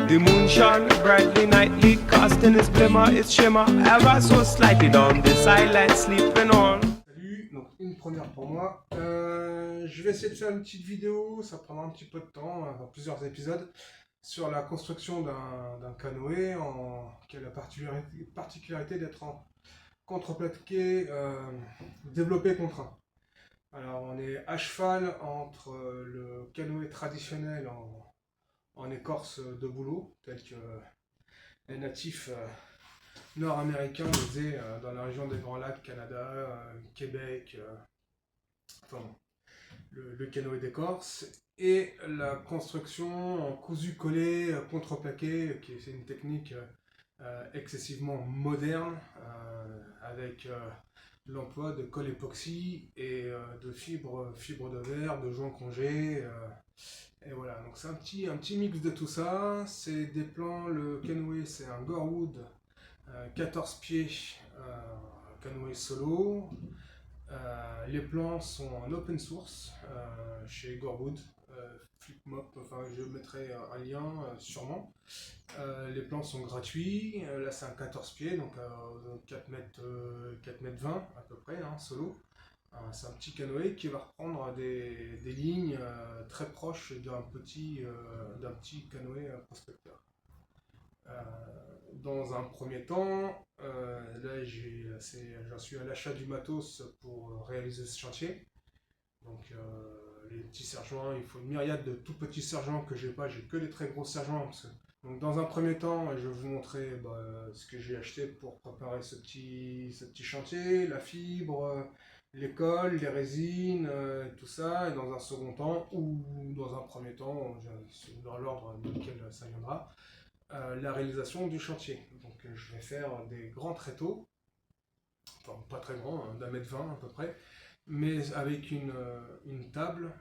The moon shone brightly nightly, casting its glimmer, its shimmer, ever so slightly down the silent sleeping on. Salut, donc une première pour moi. Je vais essayer de faire une petite vidéo, ça prendra un petit peu de temps, plusieurs épisodes, sur la construction d'un canoë qui a la particularité d'être en contreplaqué développé contre. Alors on est à cheval entre le canoë traditionnel en écorce de bouleau, tel que les natifs nord-américains le faisaient dans la région des Grands Lacs, Canada, Québec, enfin le canoë d'écorce, et la construction en cousu-collé, contreplaqué, qui est une technique excessivement moderne, avec l'emploi de colle époxy et de fibres de verre, de joints congés. Et voilà, donc c'est un petit mix de tout ça. C'est des plans, le canoë c'est un Gorewood 14 pieds, canoë solo. Les plans sont en open source chez Gorewood, Flipmop, enfin je mettrai un lien sûrement. Les plans sont gratuits, là c'est un 14 pieds, donc 4 mètres 20 à peu près, hein, solo. C'est un petit canoë qui va reprendre des lignes très proches d'un petit canoë prospecteur. Dans un premier temps, là j'en suis à l'achat du matos pour réaliser ce chantier. Donc les petits serre-joints, il faut une myriade de tout petits serre-joints que j'ai pas, j'ai que les très gros serre-joints. Donc dans un premier temps, je vais vous montrer ce que j'ai acheté pour préparer ce petit chantier, la fibre, les colles, les résines, tout ça. Et dans un second temps, ou dans un premier temps, dans l'ordre dans lequel ça viendra, la réalisation du chantier. Donc je vais faire des grands tréteaux, enfin pas très grands, hein, d'1,20 m à peu près, mais avec une table,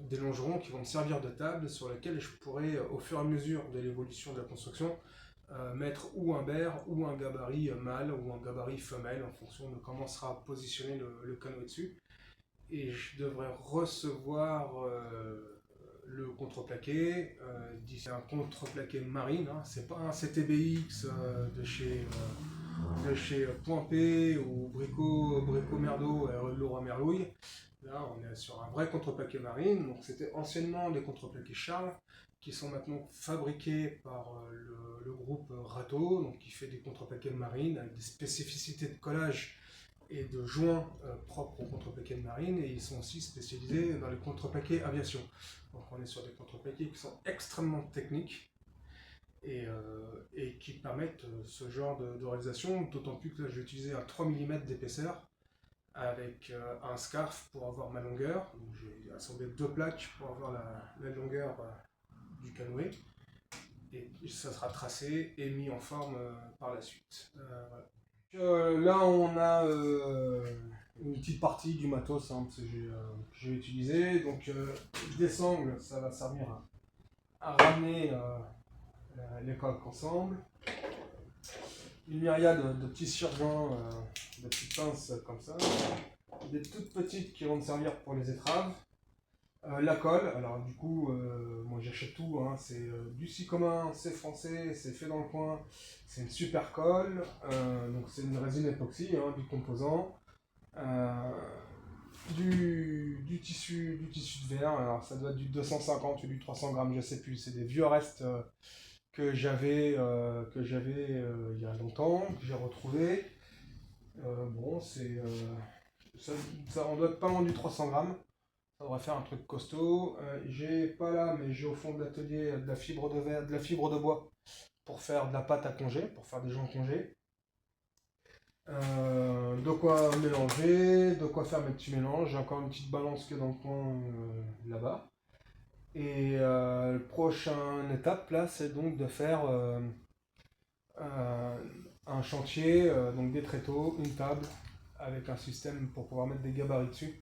des longerons qui vont me servir de table sur laquelle je pourrai, au fur et à mesure de l'évolution de la construction, mettre ou un berre, ou un gabarit mâle, ou un gabarit femelle, en fonction de comment sera positionné le canoë dessus. Et je devrais recevoir le contreplaqué, c'est un contreplaqué marine, hein, c'est pas un CTBX de chez Point P ou Brico Merdo et Leroy Merlouille. Là on est sur un vrai contreplaqué marine, donc c'était anciennement des contreplaqués Charles, qui sont maintenant fabriqués par le groupe Rato, donc qui fait des contreplaqués marines avec des spécificités de collage et de joints propres aux contreplaqués de marine, et ils sont aussi spécialisés dans les contreplaqués aviation. Donc on est sur des contreplaqués qui sont extrêmement techniques et qui permettent ce genre de réalisation, d'autant plus que là je vais utiliser un 3 mm d'épaisseur avec un scarf pour avoir ma longueur. J'ai assemblé 2 plaques pour avoir la longueur du canoë, et ça sera tracé et mis en forme par la suite. Voilà. Là on a une petite partie du matos que j'ai utilisé. Donc des sangles, ça va servir à ramener les coques ensemble. Une myriade de petits surjoints, de petites pinces comme ça. Des toutes petites qui vont me servir pour les étraves. La colle, alors du coup, moi j'achète tout, hein, c'est du si commun, c'est français, c'est fait dans le coin, c'est une super colle, donc c'est une résine époxy, hein, du composant, du tissu de verre, alors ça doit être du 250 ou du 300 grammes, je sais plus, c'est des vieux restes que j'avais il y a longtemps, que j'ai retrouvé. Bon, on doit être pas loin du 300 grammes. Ça devrait faire un truc costaud. J'ai pas là, mais j'ai au fond de l'atelier de la fibre de verre, de la fibre de bois pour faire de la pâte à congé, pour faire des joints congés. De quoi mélanger, de quoi faire mes petits mélanges. J'ai encore une petite balance qui est dans le coin là-bas. Et la prochaine étape là, c'est donc de faire un chantier, donc des tréteaux, une table avec un système pour pouvoir mettre des gabarits dessus.